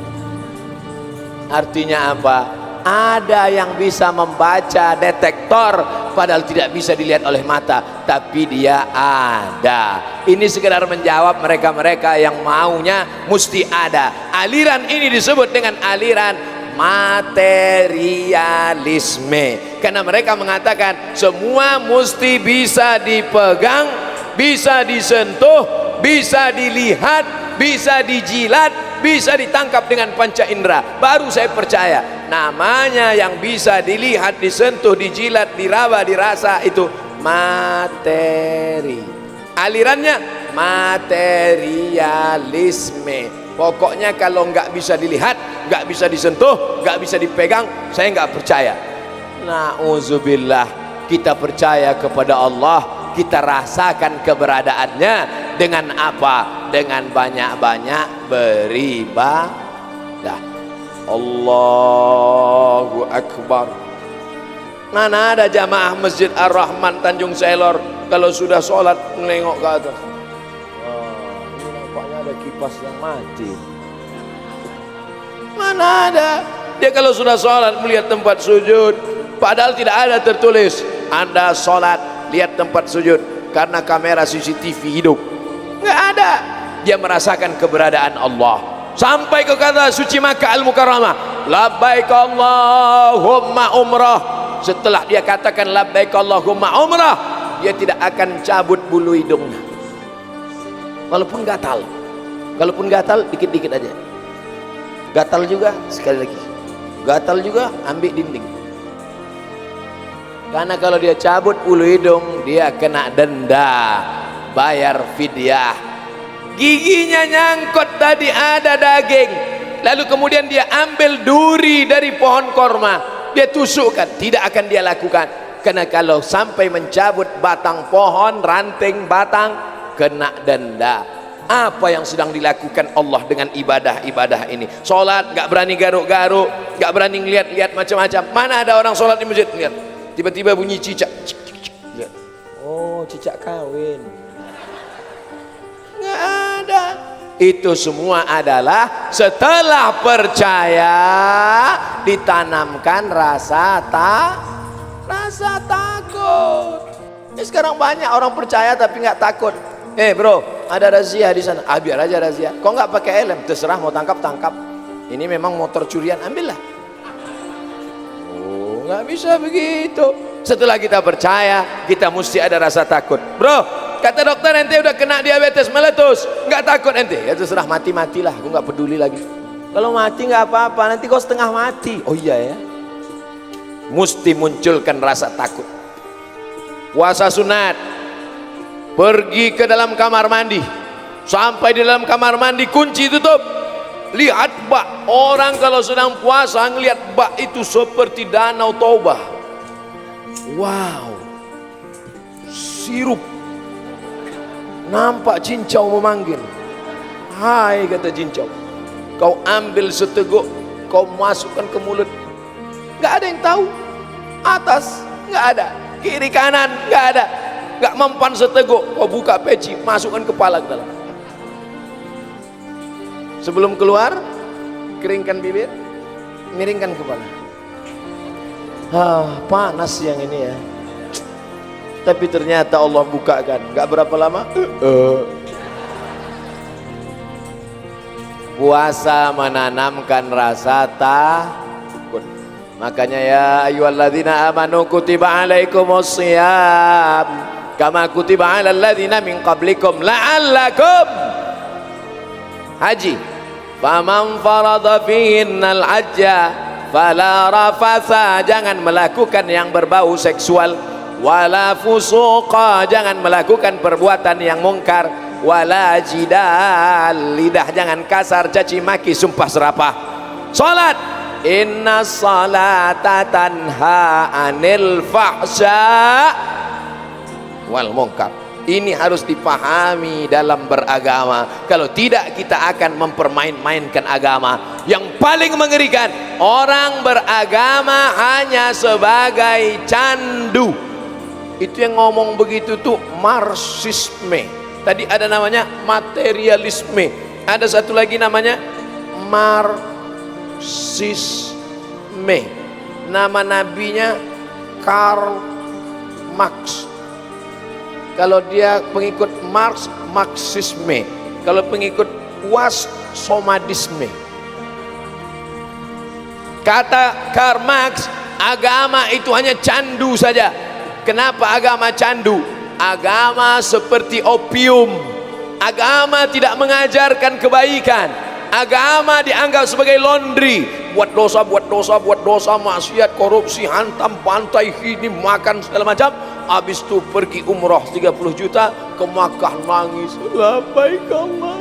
Artinya apa? Ada yang bisa membaca detektor, padahal tidak bisa dilihat oleh mata, tapi dia ada. Ini sekedar menjawab mereka-mereka yang maunya mesti ada. Aliran ini disebut dengan aliran materialisme, karena mereka mengatakan semua mesti bisa dipegang, bisa disentuh, bisa dilihat, bisa dijilat, bisa ditangkap dengan panca indera. Baru saya percaya. Namanya yang bisa dilihat, disentuh, dijilat, diraba, dirasa, itu materi. Alirannya materialisme. Pokoknya kalau nggak bisa dilihat, nggak bisa disentuh, nggak bisa dipegang, saya nggak percaya. Na'udzubillah. Kita percaya kepada Allah, kita rasakan keberadaannya dengan apa? Dengan banyak-banyak beribadah. Allahu Akbar. Mana ada jamaah Masjid Ar-Rahman Tanjung Selor kalau sudah sholat menengok ke atas? Ini nampaknya ada kipas yang mati. Mana ada? Dia kalau sudah sholat melihat tempat sujud, padahal tidak ada tertulis Anda sholat lihat tempat sujud, karena kamera CCTV hidup. Nggak ada. Dia merasakan keberadaan Allah. Sampai ke kata suci Makkah Al-Mukarramah, labbaik Allahumma umrah. Setelah dia katakan labbaik Allahumma umrah, dia tidak akan cabut bulu hidungnya, walaupun gatal. Kalaupun gatal dikit-dikit aja, gatal juga sekali lagi, gatal juga ambil dinding. Karena kalau dia cabut bulu hidung, dia kena denda, bayar fidyah. Giginya nyangkut tadi ada daging, lalu kemudian dia ambil duri dari pohon korma, dia tusukkan. Tidak akan dia lakukan, karena kalau sampai mencabut batang pohon, ranting batang, kena denda. Apa yang sedang dilakukan Allah dengan ibadah-ibadah ini? Sholat gak berani garuk-garuk, gak berani ngeliat-liat macam-macam. Mana ada orang sholat di masjid, lihat tiba-tiba bunyi cicak, lihat, oh cicak kawin. Nggak ada. Itu semua adalah setelah percaya ditanamkan rasa takut. Ini sekarang banyak orang percaya tapi nggak takut. Bro, ada razia di sana. Biar aja razia. Kok nggak pakai helm? Terserah, mau tangkap. Ini memang motor curian, ambillah. Oh, nggak bisa begitu. Setelah kita percaya, kita mesti ada rasa takut. Bro, kata dokter ente udah kena diabetes meletus, nggak takut ente? Ya terserah, matilah, aku nggak peduli lagi. Kalau mati nggak apa-apa, nanti kau setengah mati. Oh iya ya, mesti munculkan rasa takut. Puasa sunat, pergi ke dalam kamar mandi, sampai di dalam kamar mandi kunci tutup, lihat bak. Orang kalau sedang puasa ngelihat bak itu seperti danau Taubah. Wow, sirup. Nampak cincau memanggil. Hai, kata cincau, kau ambil seteguk, kau masukkan ke mulut. Gak ada yang tahu. Atas gak ada, kiri kanan gak ada. Gak mempan seteguk, kau buka peci, masukkan kepala ke dalam. Sebelum keluar, keringkan bibir, miringkan kepala. Panas yang ini ya. Tapi ternyata Allah bukakan, gak berapa lama puasa menanamkan rasa takut. Makanya ya ayyuhalladzina amanu kutiba alaikumus shiyam kama kutiba alal ladzina min qablikum la'allakum haji faman farada fihinnal hajja fala rafasa, jangan melakukan yang berbau seksual, wala fusuqa, jangan melakukan perbuatan yang mungkar, wala jidal, lidah jangan kasar, caci maki, sumpah serapah. Salat inna salata tanha anil fahsya wal munkar. Ini harus dipahami dalam beragama. Kalau tidak, kita akan mempermain-mainkan agama. Yang paling mengerikan, orang beragama hanya sebagai candu. Itu yang ngomong begitu tuh marxisme. Tadi ada namanya materialisme, ada satu lagi namanya marxisme. Nama nabinya Karl Marx. Kalau dia pengikut Marx, Marxisme. Kalau pengikut Was, Somadisme. Kata Karl Marx, agama itu hanya candu saja. Kenapa agama candu? Agama seperti opium. Agama tidak mengajarkan kebaikan. Agama dianggap sebagai laundry. Buat dosa, maksiat, korupsi, hantam, pantai, ini makan segala macam. Habis itu pergi umroh 30 juta ke Makkah, nangis, labbaik Allah.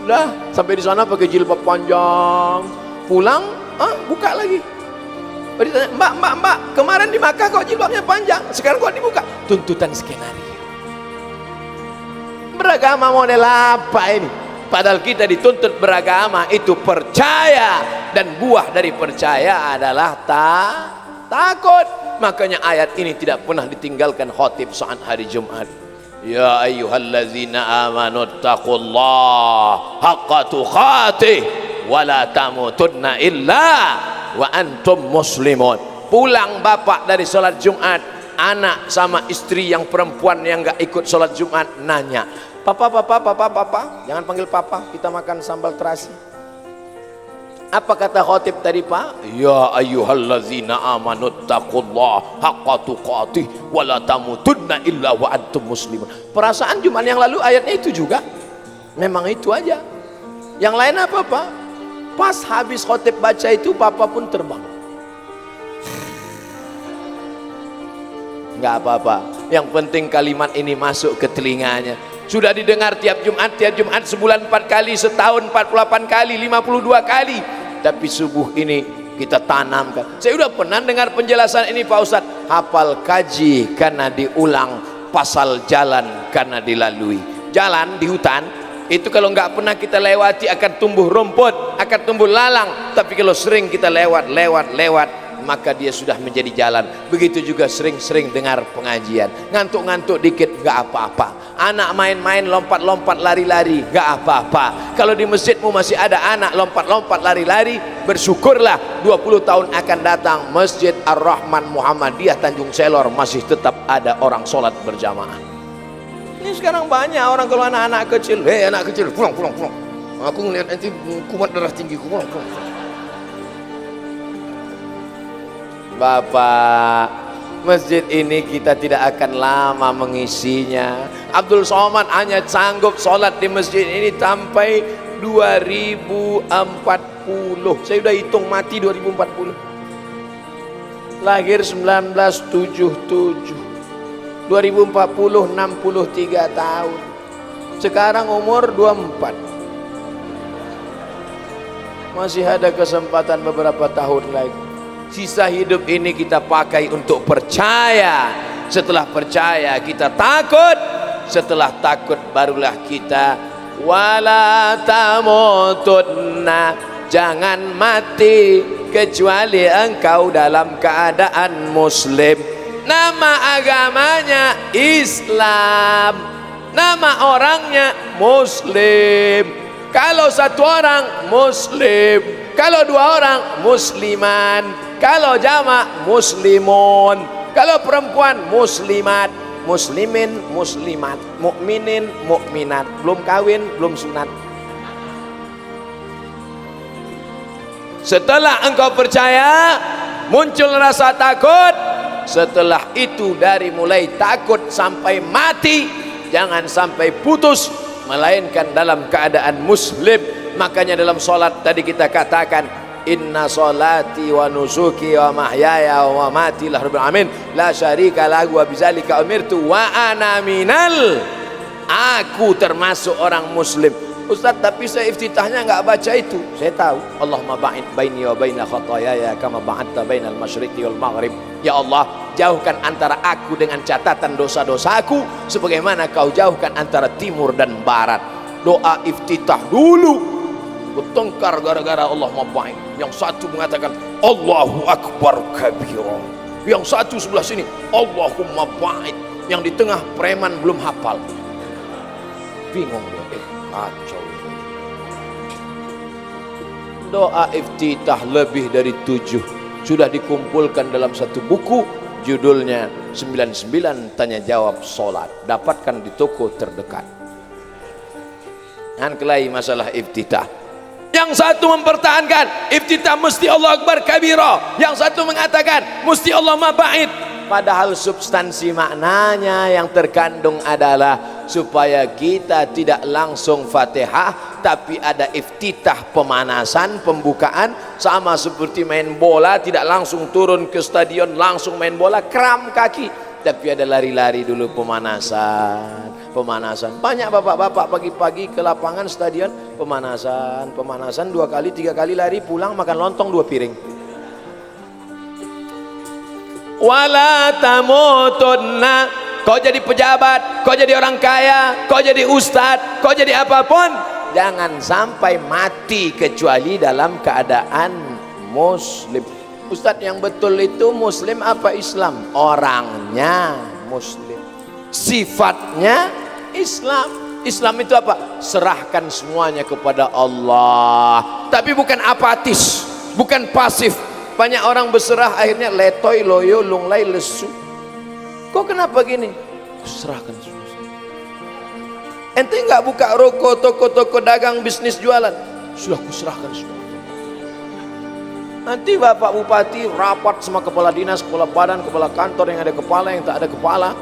Udah sampai di sana pakai jilbab panjang, pulang buka lagi. Ditanya, mbak, kemarin di Makkah kok jilbabnya panjang, sekarang kok dibuka? Tuntutan skenario. Beragama model apa ini? Padahal kita dituntut beragama itu percaya, dan buah dari percaya adalah takut. Makanya ayat ini tidak pernah ditinggalkan khatib saat hari Jumat. Ya ayyuhallazina amanu taqullaha haqqa tuqatih wa la tamutunna illa wa antum muslimun. Pulang bapak dari sholat Jumat, anak sama istri yang perempuan yang gak ikut sholat Jumat nanya, papa, jangan panggil papa, kita makan sambal terasi. Apa kata khatib tadi, Pak? Ya ayyuhallazina amanu taqullaha haqqa tuqatih wa la tamutunna illa wa antum muslimun. Perasaan Jumat yang lalu ayatnya itu juga. Memang itu aja. Yang lain apa, Pak? Pas habis khatib baca itu, Papa pun terbang. Enggak apa-apa. Yang penting kalimat ini masuk ke telinganya. Sudah didengar tiap Jumat sebulan 4 kali, setahun 48 kali, 52 kali. Tapi subuh ini kita tanamkan. Saya sudah pernah dengar penjelasan ini, Pak Ustadz. Hafal kaji karena diulang, pasal jalan karena dilalui. Jalan di hutan itu kalau nggak pernah kita lewati akan tumbuh rumput, akan tumbuh lalang. Tapi kalau sering kita lewat, maka dia sudah menjadi jalan. Begitu juga sering-sering dengar pengajian, ngantuk-ngantuk dikit gak apa-apa. Anak main-main, lompat-lompat, lari-lari, gak apa-apa. Kalau di masjidmu masih ada anak lompat-lompat, lari-lari, bersyukurlah 20 tahun akan datang Masjid Ar-Rahman Muhammadiyah Tanjung Selor masih tetap ada orang sholat berjamaah. Ini sekarang banyak orang, kalau anak-anak kecil, anak kecil, pulang, aku ngeliat nanti kumat darah tinggi, pulang. Bapak, masjid ini kita tidak akan lama mengisinya. Abdul Somad hanya sanggup sholat di masjid ini sampai 2040. Saya sudah hitung mati 2040. Lahir 1977. 2040 63 tahun. Sekarang umur 24. Masih ada kesempatan beberapa tahun lagi. Sisa hidup ini kita pakai untuk percaya. Setelah percaya kita takut. Setelah takut barulah kita wala tamutunna, jangan mati kecuali engkau dalam keadaan muslim. Nama agamanya Islam, nama orangnya muslim. Kalau satu orang muslim, kalau dua orang musliman, kalau jamak muslimun, kalau perempuan muslimat, muslimin, muslimat, mukminin, mukminat. Belum kawin, belum sunat. Setelah engkau percaya, muncul rasa takut. Setelah itu dari mulai takut sampai mati, jangan sampai putus, melainkan dalam keadaan muslim. Makanya dalam sholat tadi kita katakan, inna sholati wa nusuki wa mahyaya wa mamati lillahi rabbil alamin la syarika lahu wa bidzalika umirtu wa ana minal, aku termasuk orang muslim. Ustaz, tapi saya iftitahnya nggak baca itu. Saya tahu. Allahumma ba'id baini wa baina khataayaya kama ba'adta bainal masyriqi wal maghrib. Ya Allah, jauhkan antara aku dengan catatan dosa-dosaku sebagaimana kau jauhkan antara timur dan barat. Doa iftitah dulu bertengkar gara-gara Allahumma ba'id. Yang satu mengatakan Allahu akbar kabira, yang satu sebelah sini Allahumma ba'id, yang di tengah preman belum hafal. Bingung dia. Kacau. Doa iftitah lebih dari 7 sudah dikumpulkan dalam satu buku, judulnya 99 tanya jawab solat. Dapatkan di toko terdekat. Dan kelahi masalah iftitah. Yang satu mempertahankan iftitah mesti Allah akbar kabira, yang satu mengatakan mesti Allah mabait. Padahal substansi maknanya yang terkandung adalah supaya kita tidak langsung Fatihah, tapi ada iftitah, pemanasan, pembukaan. Sama seperti main bola, tidak langsung turun ke stadion langsung main bola, kram kaki, tapi ada lari-lari dulu, pemanasan. Banyak bapak-bapak pagi-pagi ke lapangan stadion, pemanasan 2 kali 3 kali lari, pulang makan lontong 2 piring. Wala tamutunna. Kau jadi pejabat, kau jadi orang kaya, kau jadi ustadz, kau jadi apapun, jangan sampai mati kecuali dalam keadaan muslim. Ustadz, yang betul itu muslim apa Islam? Orangnya muslim, sifatnya Islam. Islam itu apa? Serahkan semuanya kepada Allah, tapi bukan apatis, bukan pasif. Banyak orang berserah akhirnya letoy, loyo, lunglai, lesu. Kok kenapa gini? Serahkan semua. Ente nggak buka roko, toko-toko dagang, bisnis jualan? Sudah kuserahkan semua. Nanti Bapak Bupati rapat sama kepala dinas, kepala badan, kepala kantor, yang ada kepala, yang tak ada kepala.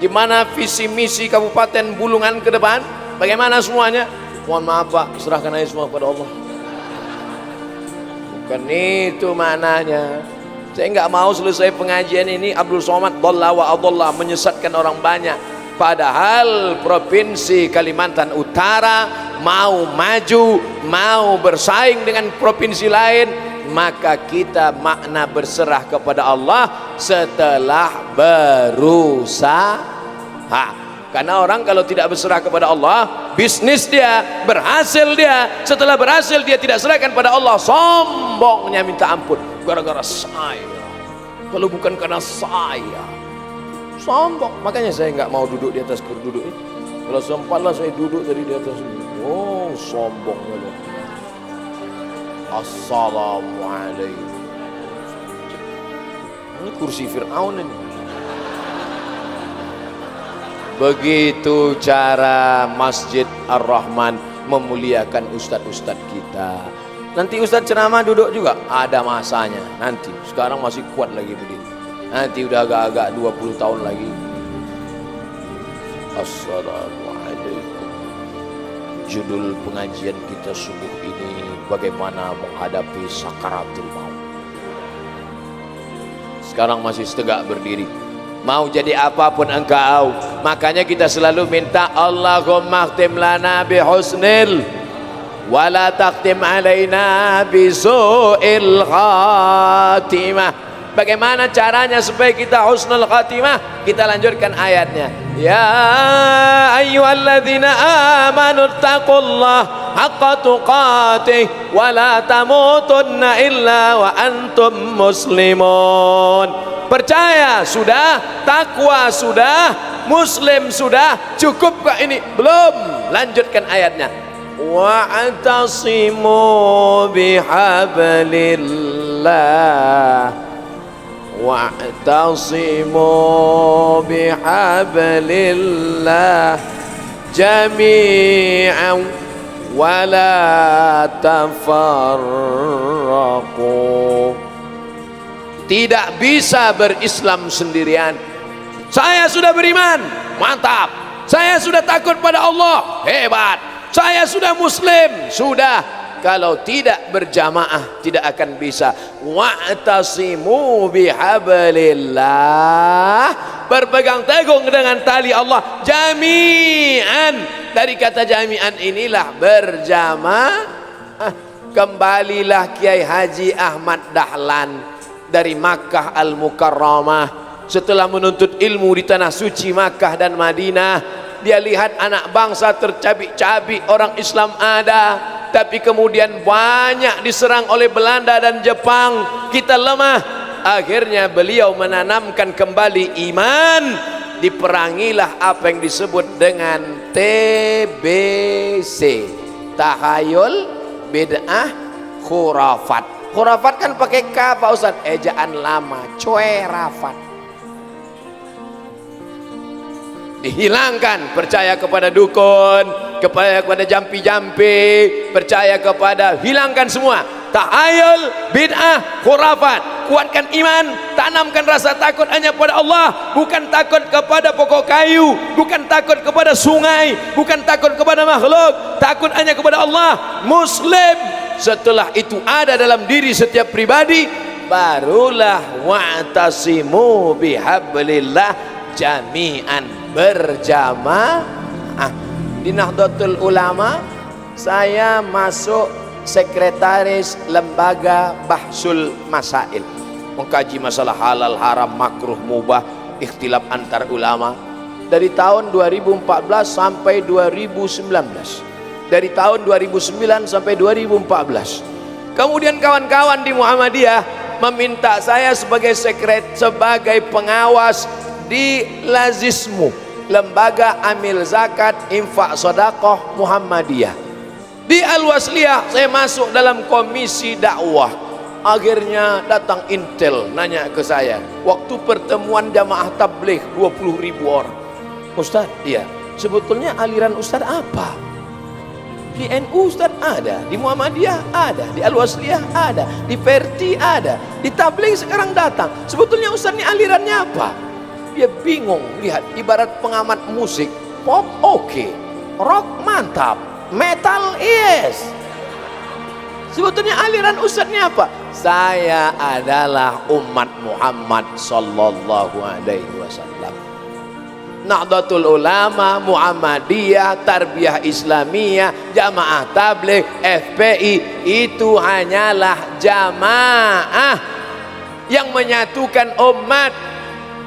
Gimana visi misi Kabupaten Bulungan ke depan? Bagaimana semuanya? Mohon maaf Pak, serahkan aja semua pada Allah. Bukan itu maknanya. Saya nggak mau selesai pengajian ini Abdul Somad dhalla wa adalla, menyesatkan orang banyak. Padahal Provinsi Kalimantan Utara mau maju, mau bersaing dengan provinsi lain, maka kita makna berserah kepada Allah setelah berusaha. Karena orang kalau tidak berserah kepada Allah, bisnis dia, berhasil dia, setelah berhasil dia tidak serahkan pada Allah, sombongnya minta ampun. Gara-gara saya, kalau bukan karena saya, sombong. Makanya saya nggak mau duduk di atas kursi duduk ini. Kalau sempatlah saya duduk tadi di atas ini. Oh, sombongnya. Assalamualaikum. Ini kursi Fir'aun ini. Begitu cara Masjid Ar-Rahman memuliakan ustadz-ustadz kita. Nanti ustadz ceramah duduk juga, ada masanya nanti. Sekarang masih kuat lagi begini, nanti udah agak-agak 20 tahun lagi. Assalamualaikum. Judul pengajian kita subuh ini, bagaimana menghadapi sakaratul maut. Sekarang masih tegak berdiri. Mau jadi apapun engkau, makanya kita selalu minta Allahumma khtim lana bihusnil wala takhtim alaina bisu'il khatimah. Bagaimana caranya supaya kita husnul khatimah? Kita lanjutkan ayatnya. Ya ayyuhalladzina amanu taqullaha haqqa tuqatih wa la tamutunna illa wa antum muslimun. Percaya sudah, takwa sudah, muslim sudah, cukupkah ini? Belum. Lanjutkan ayatnya. Wa'tasimu bihablillah, wa'tasimu bihablillah jami'an wa la tafarraqu. Tidak bisa berislam sendirian. Saya sudah beriman, mantap. Saya sudah takut pada Allah, hebat. Saya sudah muslim, sudah. Kalau tidak berjamaah tidak akan bisa. Wa'tasimu bihablillah, berpegang teguh dengan tali Allah, jami'an, dari kata jami'an inilah berjamaah. Kembalilah Kiai Haji Ahmad Dahlan dari Makkah Al-Mukarramah. Setelah menuntut ilmu di tanah suci Makkah dan Madinah, dia lihat anak bangsa tercabik-cabik, orang Islam ada, tapi kemudian banyak diserang oleh Belanda dan Jepang, kita lemah. Akhirnya beliau menanamkan kembali iman, diperangilah apa yang disebut dengan TBC, tahayul, bid'ah, khurafat. Khurafat kan pakai K Pak Ustaz, ejaan lama, coerafat. Dihilangkan, percaya kepada dukun, kepada jampi-jampi, percaya kepada, hilangkan semua. Tahayul, bid'ah, khurafat. Kuatkan iman, tanamkan rasa takut hanya pada Allah, bukan takut kepada pokok kayu, bukan takut kepada sungai, bukan takut kepada makhluk, takut hanya kepada Allah. Muslim. Setelah itu ada dalam diri setiap pribadi, barulah wa'tasimu bihablillah jami'an, berjamaah. Di Nahdlatul Ulama saya masuk sekretaris lembaga Bahsul Masail, mengkaji masalah halal, haram, makruh, mubah, ikhtilaf antar ulama dari tahun 2014 sampai 2019, dari tahun 2009 sampai 2014. Kemudian kawan-kawan di Muhammadiyah meminta saya sebagai pengawas di Lazismu, lembaga amil zakat, infak, sedekah Muhammadiyah. Di Al-Wasliyah saya masuk dalam komisi dakwah. Akhirnya datang intel nanya ke saya waktu pertemuan jamaah tabligh 20.000 orang. Ustaz, iya, sebetulnya aliran Ustaz apa? Di NU Ustaz ada, di Muhammadiyah ada, di Al-Wasliyah ada, di Verti ada, di tabligh sekarang datang. Sebetulnya Ustaz ini alirannya apa? Dia bingung lihat, ibarat pengamat musik. Pop oke, rock mantap, metal yes. Sebetulnya aliran Ustaznya apa? Saya adalah umat Muhammad sallallahu alaihi wasallam. Nahdlatul Ulama, Muhammadiyah, Tarbiyah Islamiyah, Jamaah Tabligh, FPI itu hanyalah jamaah yang menyatukan umat,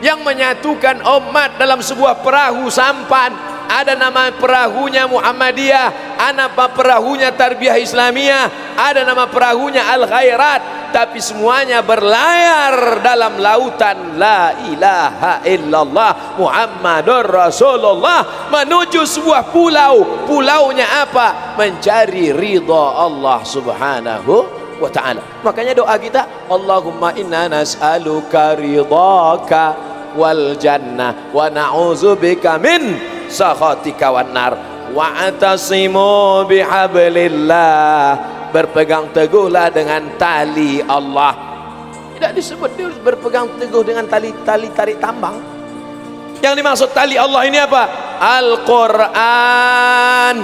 yang menyatukan umat dalam sebuah perahu sampan. Ada nama perahunya Muhammadiyah, ada nama perahunya Tarbiyah Islamiyah, ada nama perahunya Al-Khairat, tapi semuanya berlayar dalam lautan la ilaha illallah Muhammadur Rasulullah menuju sebuah pulau. Pulaunya apa? Mencari ridha Allah subhanahu wa ta'ala. Makanya doa kita, Allahumma inna nas'aluka ridhaka wal jannah wa na'udzubika min sakhatika wan nar. Wa'tasimu bihablillah, berpegang teguhlah dengan tali Allah. Tidak disebut dia berpegang teguh dengan tali tarik tambang. Yang dimaksud tali Allah ini apa? Al-Quran.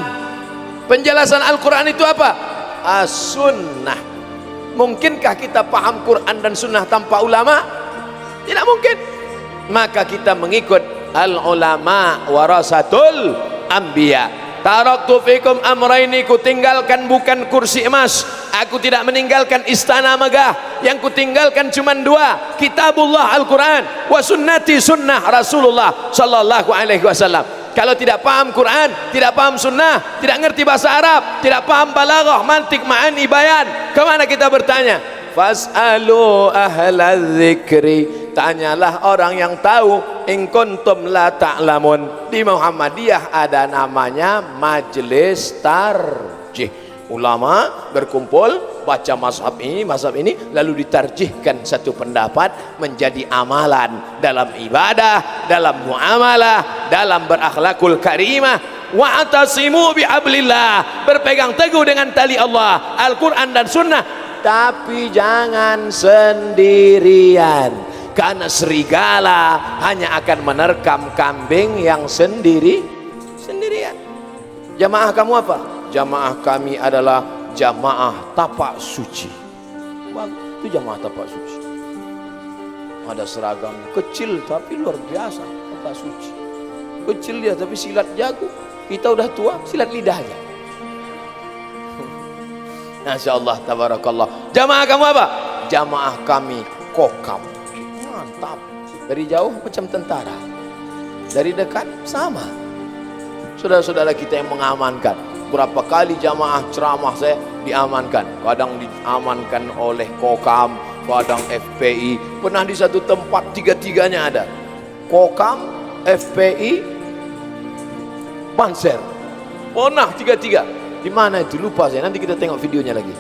Penjelasan Al-Quran itu apa? As-Sunnah. Mungkinkah kita paham Quran dan Sunnah tanpa ulama? Tidak mungkin. Maka kita mengikut al-ulama warasatul anbiya. Taraktu fikum amraini, ku tinggalkan bukan kursi emas, aku tidak meninggalkan istana megah, yang ku tinggalkan cuma dua, kitabullah Al-Quran wa sunnati, sunnah Rasulullah sallallahu alaihi wasallam. Kalau tidak paham Quran, tidak paham sunnah, tidak ngerti bahasa Arab, tidak paham balaghah, mantik, ma'ani, bayan, kemana kita bertanya? Fas'alu ahla dzikri, tanyalah orang yang tahu, in kuntum la ta'lamun. Di Muhammadiyah ada namanya majelis tarjih. Ulama berkumpul baca mazhab ini, lalu ditarjihkan satu pendapat menjadi amalan dalam ibadah, dalam muamalah, dalam berakhlakul karimah. Wa'tasimu bihablillah, berpegang teguh dengan tali Allah, Al-Quran dan Sunnah. Tapi jangan sendirian, karena serigala hanya akan menerkam kambing yang sendirian. Jamaah kamu apa? Jamaah kami adalah jamaah tapak suci. Itu jamaah tapak suci. Ada seragam kecil tapi luar biasa, tapak suci. Kecil dia tapi silat jago. Kita udah tua, silat lidah aja. Masya Allah, tabarakallah. Jamaah kamu apa? Jamaah kami kokam. Mantap. Dari jauh macam tentara, dari dekat sama. Saudara-saudara kita yang mengamankan. Berapa kali jamaah ceramah saya diamankan. Kadang diamankan oleh kokam, kadang FPI. Pernah di satu tempat tiga-tiganya ada. Kokam, FPI, Banser. Pernah tiga-tiga. Di mana itu? Lupa saya. Nanti kita tengok videonya lagi.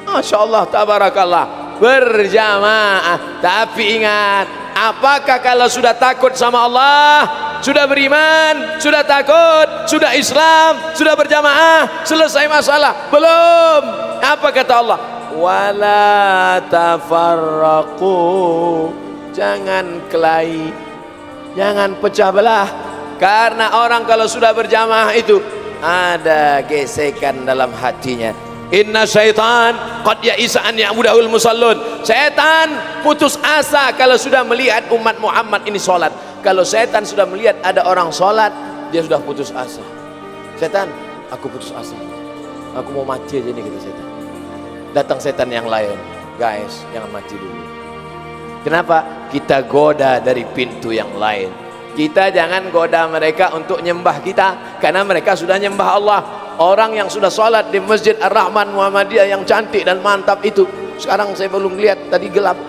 Masya Allah, tabarakallah. Berjamaah. Tapi ingat, apakah kalau sudah takut sama Allah, sudah beriman, sudah takut, sudah Islam, sudah berjamaah, selesai masalah? Belum. Apa kata Allah? Wala tafarraqu. Jangan kelahi, jangan pecah belah. Karena orang kalau sudah berjamaah itu ada gesekan dalam hatinya. Inna syaitan qad ya'isa an ya'budahul musallun. Setan putus asa kalau sudah melihat umat Muhammad ini sholat. Kalau setan sudah melihat ada orang sholat, dia sudah putus asa. Setan, aku putus asa, aku mau mati aja nih, kata setan. Datang setan yang lain, guys, jangan mati dulu. Kenapa? Kita goda dari pintu yang lain. Kita jangan goda mereka untuk nyembah kita, karena mereka sudah nyembah Allah. Orang yang sudah sholat di Masjid Ar-Rahman Muhammadiyah yang cantik dan mantap itu, sekarang saya belum lihat, tadi gelap.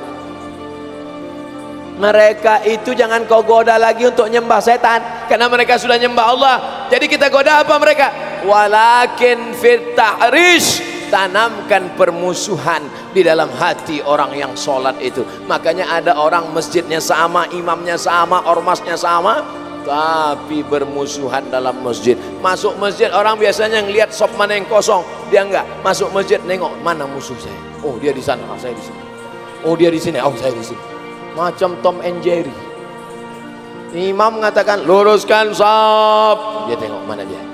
Mereka itu jangan kau goda lagi untuk nyembah setan, karena mereka sudah nyembah Allah. Jadi kita goda apa mereka? Walakin fit tahrish, tanamkan permusuhan di dalam hati orang yang sholat itu. Makanya ada orang masjidnya sama, imamnya sama, ormasnya sama, tapi bermusuhan dalam masjid. Masuk masjid orang biasanya ngelihat sop mana yang kosong, dia enggak. Masuk masjid nengok mana musuh saya. Oh dia di sana, oh, saya di sini. Oh dia di sini, oh saya di sini. Macam Tom and Jerry. Imam mengatakan luruskan sop, dia tengok mana dia.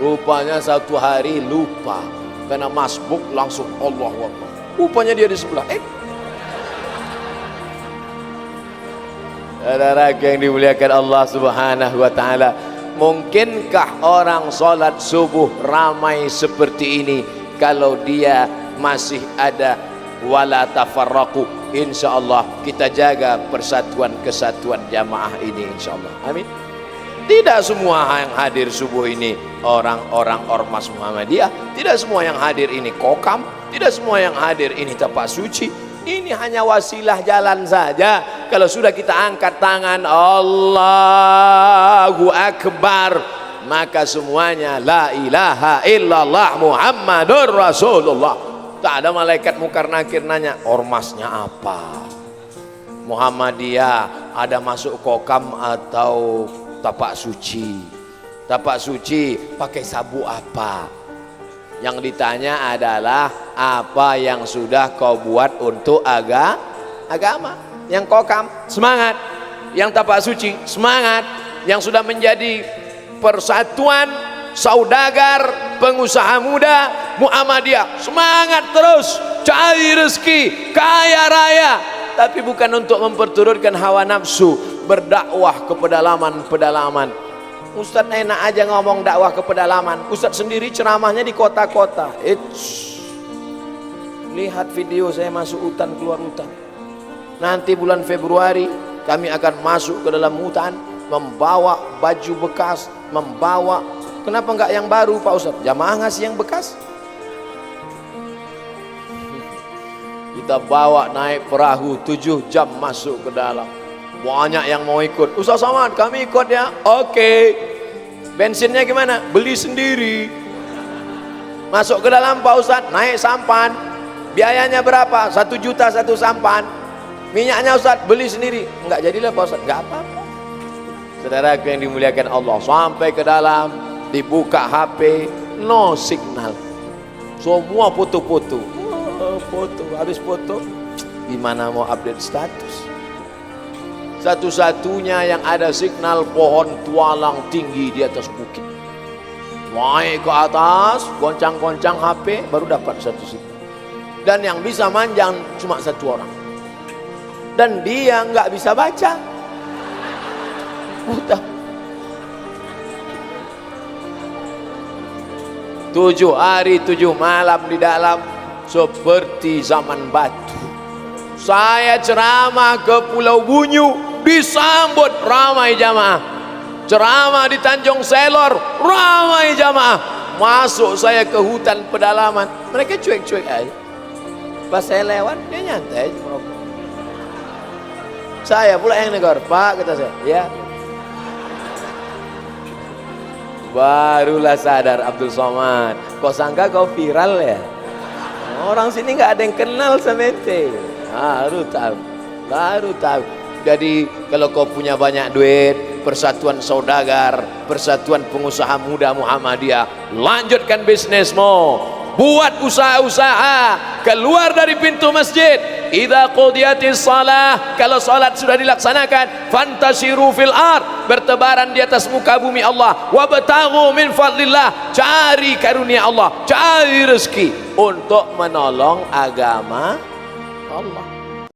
Rupanya satu hari lupa, karena masbuk langsung Allahu Akbar. Rupanya dia di sebelah. Saudara yang dimuliakan Allah Subhanahu wa taala, mungkinkah orang salat subuh ramai seperti ini kalau dia masih ada wala tafarraqu? Insyaallah kita jaga persatuan kesatuan jamaah ini insyaallah. Amin. Tidak semua yang hadir subuh ini orang-orang ormas Muhammadiyah, tidak semua yang hadir ini kokam, tidak semua yang hadir ini tapak suci. Ini hanya wasilah jalan saja. Kalau sudah kita angkat tangan Allahu Akbar, maka semuanya la ilaha illallah Muhammadur Rasulullah. Tak ada malaikat mungkar nakir nanya ormasnya apa, Muhammadiyah ada masuk kokam atau tapak suci. Tapak suci pakai sabu apa? Yang ditanya adalah apa yang sudah kau buat untuk agama. Yang kokam semangat, yang tapak suci semangat, yang sudah menjadi persatuan saudagar pengusaha muda Muhammadiyah semangat terus cari rezeki kaya raya, tapi bukan untuk memperturutkan hawa nafsu, berdakwah ke pedalaman-pedalaman. Ustadz enak aja ngomong dakwah ke pedalaman, Ustadz sendiri ceramahnya di kota-kota. Lihat video saya masuk hutan keluar hutan. Nanti bulan Februari kami akan masuk ke dalam hutan, membawa baju bekas, membawa, kenapa enggak yang baru Pak Ustadz? Jamaah ngasih yang bekas. Kita bawa naik perahu 7 jam masuk ke dalam. Banyak yang mau ikut. Ustaz Somad kami ikut ya. Oke. Bensinnya gimana? Beli sendiri. Masuk ke dalam Pak Ustaz, naik sampan. Biayanya berapa? 1 juta satu sampan. Minyaknya Ustaz beli sendiri. Enggak jadilah Pak Ustaz. Enggak apa-apa. Saudara yang dimuliakan Allah, sampai ke dalam dibuka HP, no signal. Semua foto-foto. Foto, habis foto gimana mau update status? Satu-satunya yang ada signal pohon tualang tinggi di atas bukit. Naik ke atas, goncang-goncang HP, baru dapat satu signal. Dan yang bisa manjang cuma 1 orang. Dan dia nggak bisa baca. Buta. 7 hari 7 malam di dalam seperti zaman batu. Saya ceramah ke Pulau Bunyu, disambut ramai jamaah. Ceramah di Tanjung Selor, ramai jamaah. Masuk saya ke hutan pedalaman, mereka cuek-cuek aja. Pas saya lewat, dia nyantai aja merokok. Saya pula yang negor, Pak, kata saya, ya. Barulah sadar Abdul Somad, kok sangka kau viral ya? Orang sini nggak ada yang kenal sama ente. Baru tahu. Jadi kalau kau punya banyak duit, Persatuan Saudagar, Persatuan Pengusaha Muda Muhammadiyah, lanjutkan bisnismu, buat usaha-usaha, keluar dari pintu masjid. Idza qudiyatis shalah, kalau salat sudah dilaksanakan, fantasiru fil ard, bertebaran di atas muka bumi Allah, wabtaghu min fadlillah, cari karunia Allah, cari rezeki untuk menolong agama Allah.